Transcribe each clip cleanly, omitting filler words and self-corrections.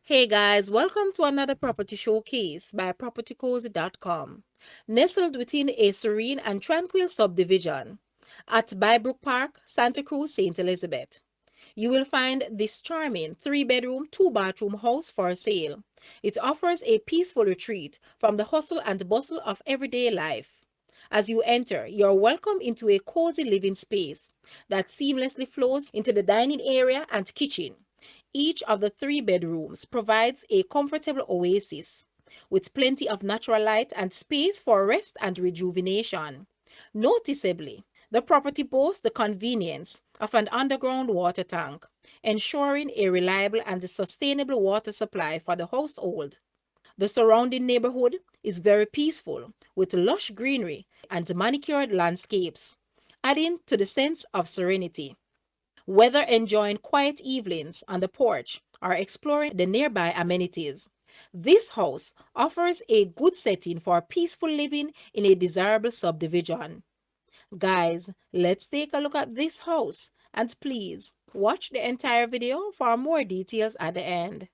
Hey guys, welcome to another property showcase by propertycozy.com. Nestled within a serene and tranquil subdivision at Bybrook Park, Santa Cruz, St. Elizabeth. You will find this charming 3-bedroom, 2-bathroom house for sale. It offers a peaceful retreat from the hustle and bustle of everyday life. As you enter, you're welcomed into a cozy living space that seamlessly flows into the dining area and kitchen. Each of the 3 bedrooms provides a comfortable oasis with plenty of natural light and space for rest and rejuvenation. Noticeably, the property boasts the convenience of an underground water tank, ensuring a reliable and sustainable water supply for the household. The surrounding neighborhood is very peaceful with lush greenery and manicured landscapes, adding to the sense of serenity. Whether enjoying quiet evenings on the porch or exploring the nearby amenities, this house offers a good setting for peaceful living in a desirable subdivision. Guys, let's take a look at this house and please watch the entire video for more details at the end.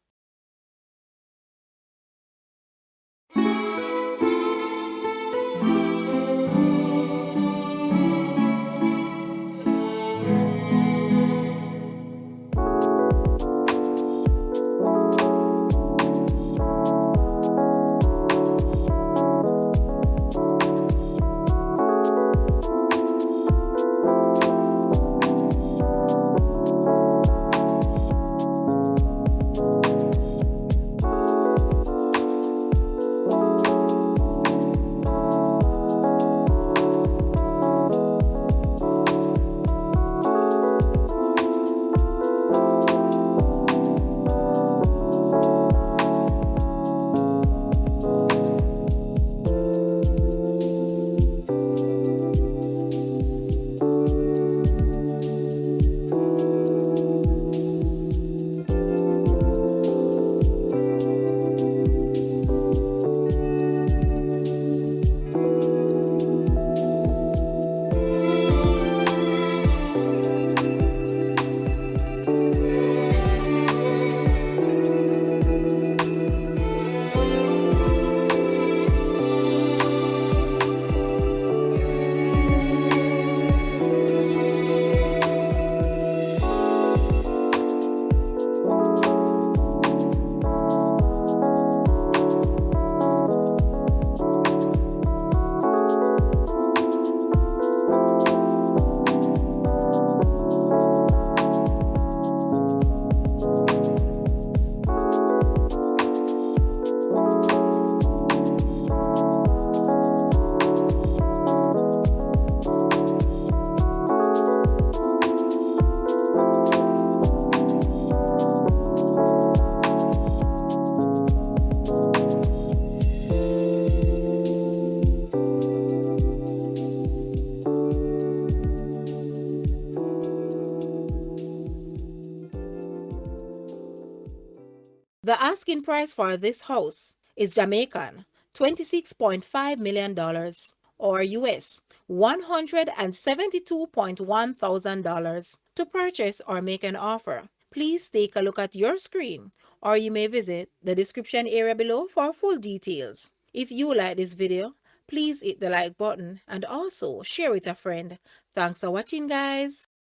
The asking price for this house is Jamaican $26.5 million or US $172.1 thousand. To purchase or make an offer, please take a look at your screen or you may visit the description area below for full details. If you like this video, please hit the like button and also share with a friend. Thanks for watching, guys.